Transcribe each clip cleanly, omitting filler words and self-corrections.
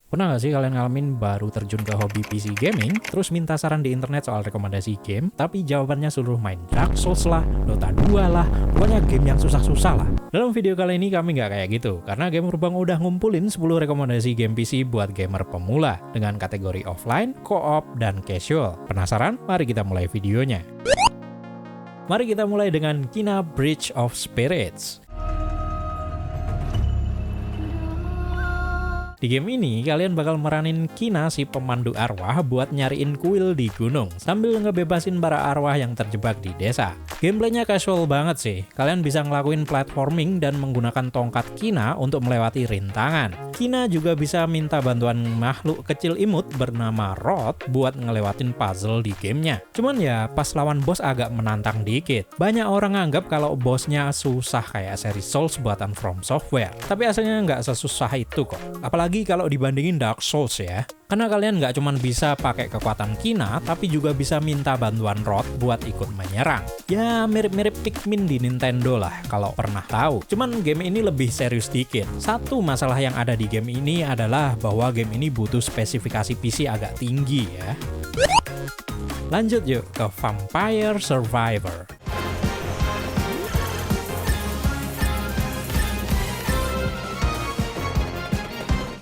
Pernah nggak sih kalian ngalamin baru terjun ke hobi PC gaming, terus minta saran di internet soal rekomendasi game, tapi jawabannya suruh main Dark Souls lah, Dota 2 lah, pokoknya game yang susah-susah lah. Dalam video kali ini kami nggak kayak gitu, karena Gamer Bang udah ngumpulin 10 rekomendasi game PC buat gamer pemula, dengan kategori offline, co-op, dan casual. Penasaran? Mari kita mulai videonya. Mari kita mulai dengan Kena Bridge of Spirits. Di game ini, kalian bakal meranin Kena si pemandu arwah buat nyariin kuil di gunung, sambil ngebebasin para arwah yang terjebak di desa. Gameplaynya casual banget sih, kalian bisa ngelakuin platforming dan menggunakan tongkat Kena untuk melewati rintangan. Kena juga bisa minta bantuan makhluk kecil imut bernama Rod buat ngelewatin puzzle di gamenya. Cuman ya, pas lawan bos agak menantang dikit. Banyak orang anggap kalau bosnya susah kayak seri Souls buatan From Software, tapi aslinya nggak sesusah itu kok. Apalagi kalau dibandingin Dark Souls ya. Karena kalian nggak cuma bisa pakai kekuatan Kena, tapi juga bisa minta bantuan Rod buat ikut menyerang. Ya mirip-mirip Pikmin di Nintendo lah kalau pernah tahu. Cuman game ini lebih serius dikit. Satu masalah yang ada di game ini adalah bahwa game ini butuh spesifikasi PC agak tinggi ya. Lanjut yuk ke Vampire Survivor.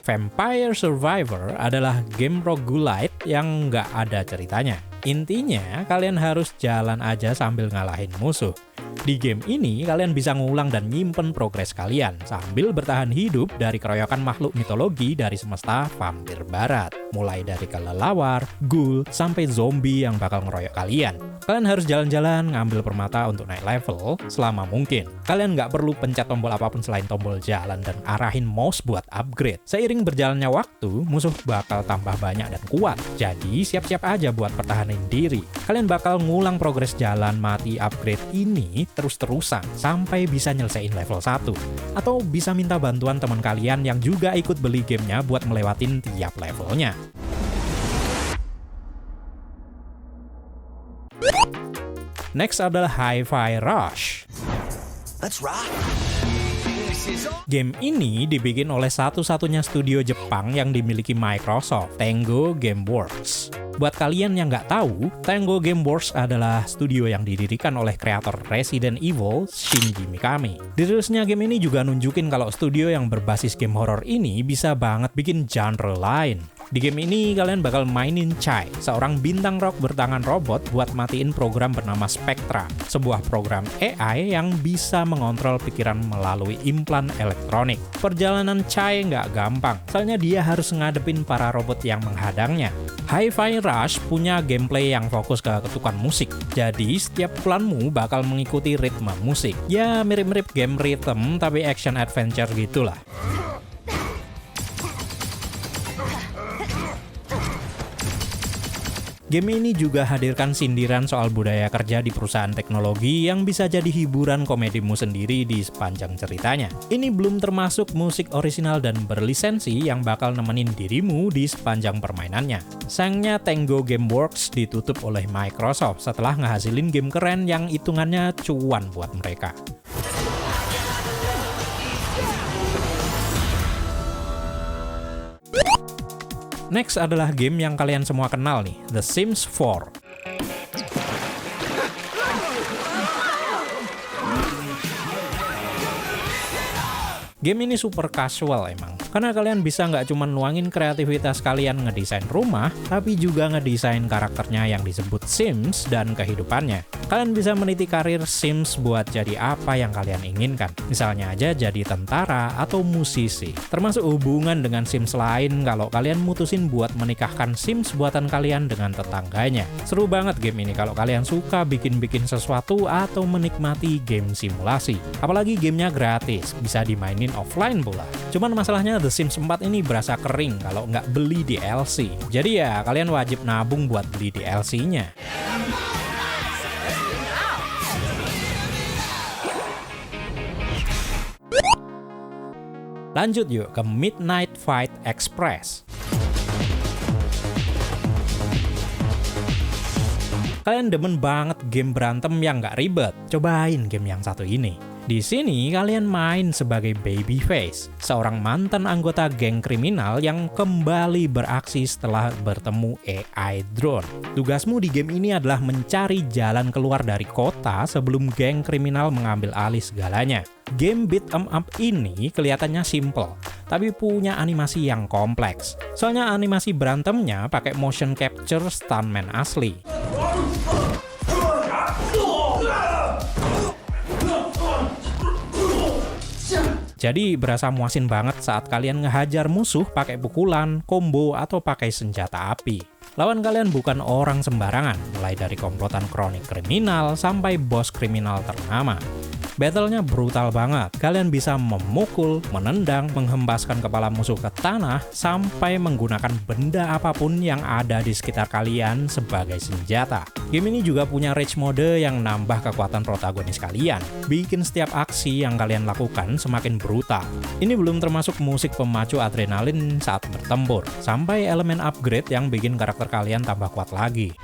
Vampire Survivor adalah game roguelite yang nggak ada ceritanya. Intinya, kalian harus jalan aja sambil ngalahin musuh. Di game ini, kalian bisa ngulang dan nyimpen progres kalian, sambil bertahan hidup dari keroyokan makhluk mitologi dari semesta vampir barat. Mulai dari kelelawar, ghoul, sampai zombie yang bakal ngeroyok kalian. Kalian harus jalan-jalan ngambil permata untuk naik level selama mungkin. Kalian nggak perlu pencet tombol apapun selain tombol jalan dan arahin mouse buat upgrade. Seiring berjalannya waktu, musuh bakal tambah banyak dan kuat. Jadi, siap-siap aja buat pertahanin diri. Kalian bakal ngulang progres jalan mati upgrade ini terus-terusan sampai bisa nyelesain level 1. Atau bisa minta bantuan teman kalian yang juga ikut beli gamenya buat melewatin tiap levelnya. Next adalah Hi-Fi Rush. Let's rock. Game ini dibikin oleh satu-satunya studio Jepang yang dimiliki Microsoft, Tango Gameworks. Buat kalian yang nggak tahu, Tango Gameworks adalah studio yang didirikan oleh kreator Resident Evil, Shinji Mikami. Dirilisnya game ini juga nunjukin kalau studio yang berbasis game horror ini bisa banget bikin genre lain. Di game ini, kalian bakal mainin Chai, seorang bintang rock bertangan robot buat matiin program bernama Spectra, sebuah program AI yang bisa mengontrol pikiran melalui implan elektronik. Perjalanan Chai nggak gampang, soalnya dia harus ngadepin para robot yang menghadangnya. Hi-Fi Rush punya gameplay yang fokus ke ketukan musik, jadi setiap planmu bakal mengikuti ritme musik. Ya mirip-mirip game rhythm, tapi action adventure gitulah. Game ini juga hadirkan sindiran soal budaya kerja di perusahaan teknologi yang bisa jadi hiburan komedimu sendiri di sepanjang ceritanya. Ini belum termasuk musik orisinal dan berlisensi yang bakal nemenin dirimu di sepanjang permainannya. Sayangnya Tango Gameworks ditutup oleh Microsoft setelah ngehasilin game keren yang hitungannya cuan buat mereka. Next adalah game yang kalian semua kenal nih, The Sims 4. Game ini super casual emang, karena kalian bisa nggak cuma nuangin kreativitas kalian ngedesain rumah, tapi juga ngedesain karakternya yang disebut Sims dan kehidupannya. Kalian bisa meniti karir Sims buat jadi apa yang kalian inginkan. Misalnya aja jadi tentara atau musisi. Termasuk hubungan dengan Sims lain kalau kalian mutusin buat menikahkan Sims buatan kalian dengan tetangganya. Seru banget game ini kalau kalian suka bikin-bikin sesuatu atau menikmati game simulasi. Apalagi gamenya gratis, bisa dimainin offline pula. Cuman masalahnya The Sims 4 ini berasa kering kalau nggak beli DLC. Jadi ya kalian wajib nabung buat beli DLC-nya. Lanjut yuk ke Midnight Fight Express. Kalian demen banget game berantem yang nggak ribet? Cobain game yang satu ini. Di sini kalian main sebagai Babyface, seorang mantan anggota geng kriminal yang kembali beraksi setelah bertemu AI drone. Tugasmu di game ini adalah mencari jalan keluar dari kota sebelum geng kriminal mengambil alih segalanya. Game beat 'em up ini kelihatannya simple, tapi punya animasi yang kompleks. Soalnya animasi berantemnya pakai motion capture stuntman asli. Jadi berasa muasin banget saat kalian ngehajar musuh pakai pukulan, combo, atau pakai senjata api. Lawan kalian bukan orang sembarangan, mulai dari komplotan kronik kriminal sampai bos kriminal ternama. Battle-nya brutal banget. Kalian bisa memukul, menendang, menghempaskan kepala musuh ke tanah, sampai menggunakan benda apapun yang ada di sekitar kalian sebagai senjata. Game ini juga punya rage mode yang nambah kekuatan protagonis kalian, bikin setiap aksi yang kalian lakukan semakin brutal. Ini belum termasuk musik pemacu adrenalin saat bertempur, sampai elemen upgrade yang bikin karakter kalian tambah kuat lagi.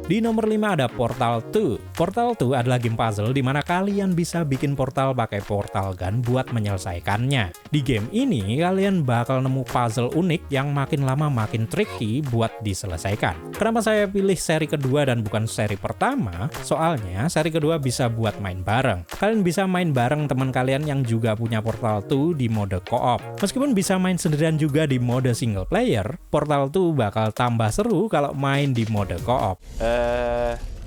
Di nomor 5 ada Portal 2. Portal 2 adalah game puzzle di mana kalian bisa bikin portal pakai portal gun buat menyelesaikannya. Di game ini, kalian bakal nemu puzzle unik yang makin lama makin tricky buat diselesaikan. Kenapa saya pilih seri kedua dan bukan seri pertama? Soalnya, seri kedua bisa buat main bareng. Kalian bisa main bareng teman kalian yang juga punya Portal 2 di mode co-op. Meskipun bisa main sendirian juga di mode single player, Portal 2 bakal tambah seru kalau main di mode co-op.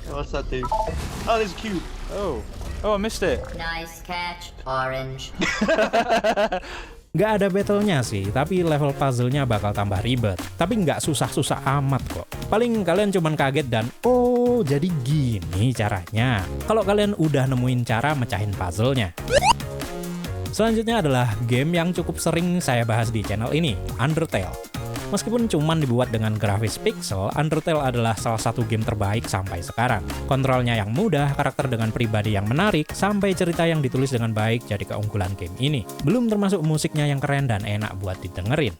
What's that do? Oh, this is cute. Oh, I missed it. Nice catch, Orange. Nggak ada battle-nya sih, tapi level puzzle-nya bakal tambah ribet. Tapi nggak susah-susah amat kok. Paling kalian cuman kaget dan, oh jadi gini caranya. Kalau kalian udah nemuin cara mecahin puzzle-nya. Selanjutnya adalah game yang cukup sering saya bahas di channel ini, Undertale. Meskipun cuman dibuat dengan grafis pixel, Undertale adalah salah satu game terbaik sampai sekarang. Kontrolnya yang mudah, karakter dengan pribadi yang menarik, sampai cerita yang ditulis dengan baik jadi keunggulan game ini. Belum termasuk musiknya yang keren dan enak buat didengerin.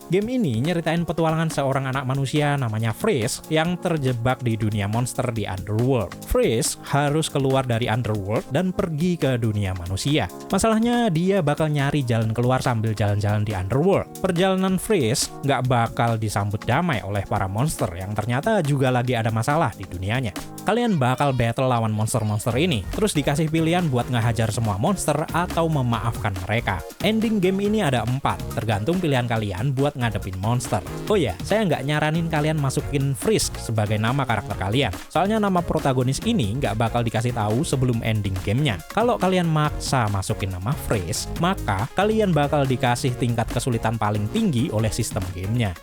Game ini nyeritain petualangan seorang anak manusia namanya Freeze yang terjebak di dunia monster di Underworld. Freeze harus keluar dari Underworld dan pergi ke dunia manusia. Masalahnya dia bakal nyari jalan keluar sambil jalan-jalan di Underworld. Perjalanan Freeze nggak bakal disambut damai oleh para monster yang ternyata juga lagi ada masalah di dunianya. Kalian bakal battle lawan monster-monster ini, terus dikasih pilihan buat ngehajar semua monster atau memaafkan mereka. Ending game ini ada 4, tergantung pilihan kalian buat ngadepin monster. Oh ya, saya nggak nyaranin kalian masukin Frisk sebagai nama karakter kalian. Soalnya nama protagonis ini nggak bakal dikasih tahu sebelum ending gamenya. Kalau kalian maksa masukin nama Frisk, maka kalian bakal dikasih tingkat kesulitan paling tinggi oleh sistem gamenya.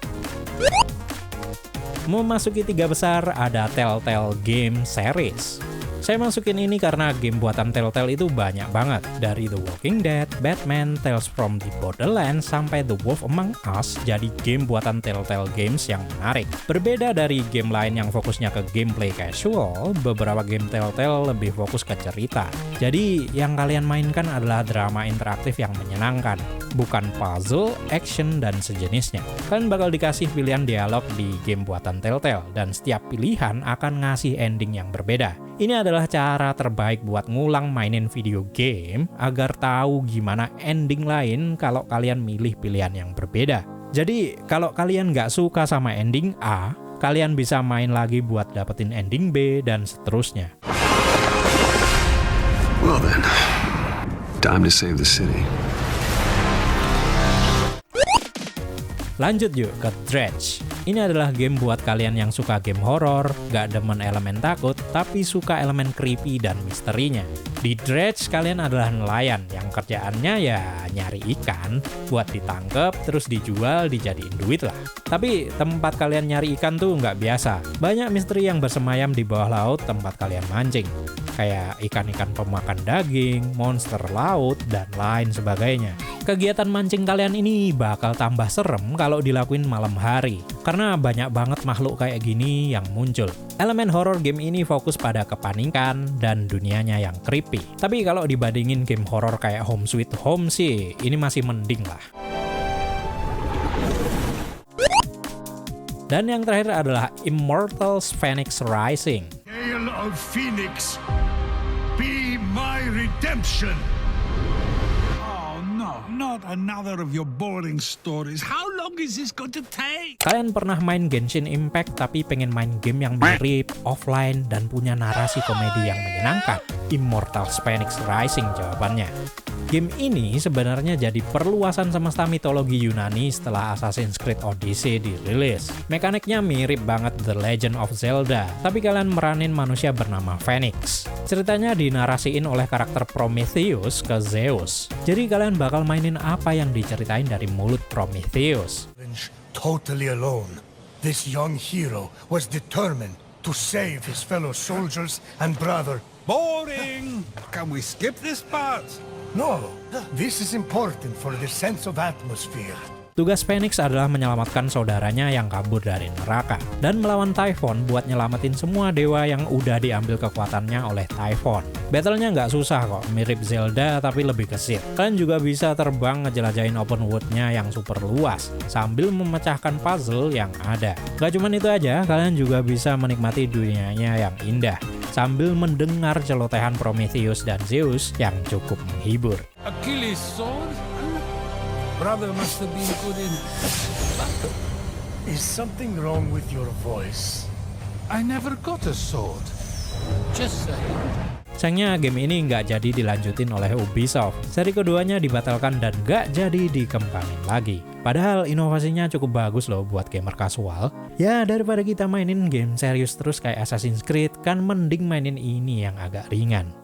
Memasuki 3 besar ada Telltale Game Series. Saya masukin ini karena game buatan Telltale itu banyak banget. Dari The Walking Dead, Batman, Tales from the Borderlands, sampai The Wolf Among Us jadi game buatan Telltale Games yang menarik. Berbeda dari game lain yang fokusnya ke gameplay casual, beberapa game Telltale lebih fokus ke cerita. Jadi yang kalian mainkan adalah drama interaktif yang menyenangkan, bukan puzzle, action, dan sejenisnya. Kalian bakal dikasih pilihan dialog di game buatan Telltale, dan setiap pilihan akan ngasih ending yang berbeda. Ini adalah cara terbaik buat ngulang mainin video game agar tahu gimana ending lain kalau kalian milih pilihan yang berbeda. Jadi kalau kalian nggak suka sama ending A, kalian bisa main lagi buat dapetin ending B dan seterusnya. Well then, time to save the city. Lanjut yuk ke Dredge. Ini adalah game buat kalian yang suka game horor, gak demen elemen takut, tapi suka elemen creepy dan misterinya. Di Dredge kalian adalah nelayan yang kerjaannya ya nyari ikan buat ditangkep terus dijual dijadiin duit lah. Tapi tempat kalian nyari ikan tuh nggak biasa. Banyak misteri yang bersemayam di bawah laut tempat kalian mancing. kayak ikan-ikan pemakan daging, monster laut, dan lain sebagainya. Kegiatan mancing kalian ini bakal tambah serem kalau dilakuin malam hari, karena banyak banget makhluk kayak gini yang muncul. Elemen horror game ini fokus pada kepanikan dan dunianya yang creepy. Tapi kalau dibandingin game horror kayak Home Sweet Home sih, ini masih mending lah. Dan yang terakhir adalah Immortals Fenyx Rising. Hail of Phoenix, be my redemption. Oh no, not another of your boring stories. How long is this going to take? Kalian pernah main Genshin Impact tapi pengen main game yang mirip, offline, dan punya narasi komedi yang menyenangkan? Immortals Fenyx Rising jawabannya. Game ini sebenarnya jadi perluasan semesta mitologi Yunani setelah Assassin's Creed Odyssey dirilis. Mekaniknya mirip banget The Legend of Zelda, tapi kalian meranin manusia bernama Phoenix. Ceritanya dinarasiin oleh karakter Prometheus ke Zeus. Jadi kalian bakal mainin apa yang diceritain dari mulut Prometheus. Totally alone, this young hero was determined to save his fellow soldiers and brother. Boring! Can we skip this part? No, this is important for the sense of atmosphere. Tugas Phoenix adalah menyelamatkan saudaranya yang kabur dari neraka, dan melawan Typhon buat nyelamatin semua dewa yang udah diambil kekuatannya oleh Typhon. Battle-nya nggak susah kok, mirip Zelda tapi lebih gesit. Kalian juga bisa terbang ngejelajahin open world-nya yang super luas, sambil memecahkan puzzle yang ada. Gak cuman itu aja, kalian juga bisa menikmati dunianya yang indah, sambil mendengar celotehan Prometheus dan Zeus yang cukup menghibur. Achilles' sword? Brother must have been good in battle. Is something wrong with your voice? I never got a sword. Just saying. Sayangnya game ini nggak jadi dilanjutin oleh Ubisoft. Seri keduanya dibatalkan dan nggak jadi dikembangin lagi. Padahal inovasinya cukup bagus loh buat gamer kasual. Ya daripada kita mainin game serius terus kayak Assassin's Creed, kan mending mainin ini yang agak ringan.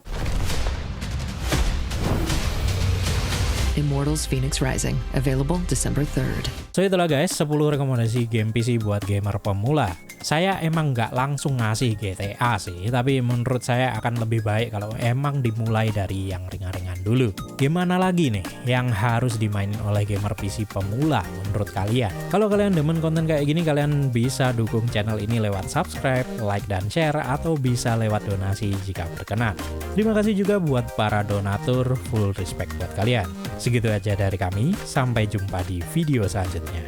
Immortals Fenyx Rising, available December 3rd. So itulah guys, 10 rekomendasi game PC buat gamer pemula. Saya emang nggak langsung ngasih GTA sih, tapi menurut saya akan lebih baik kalau emang dimulai dari yang ringan-ringan dulu. Gimana lagi nih yang harus dimainin oleh gamer PC pemula menurut kalian? Kalau kalian demen konten kayak gini, kalian bisa dukung channel ini lewat subscribe, like, dan share, atau bisa lewat donasi jika berkenan. Terima kasih juga buat para donatur, full respect buat kalian. Segitu aja dari kami, sampai jumpa di video selanjutnya.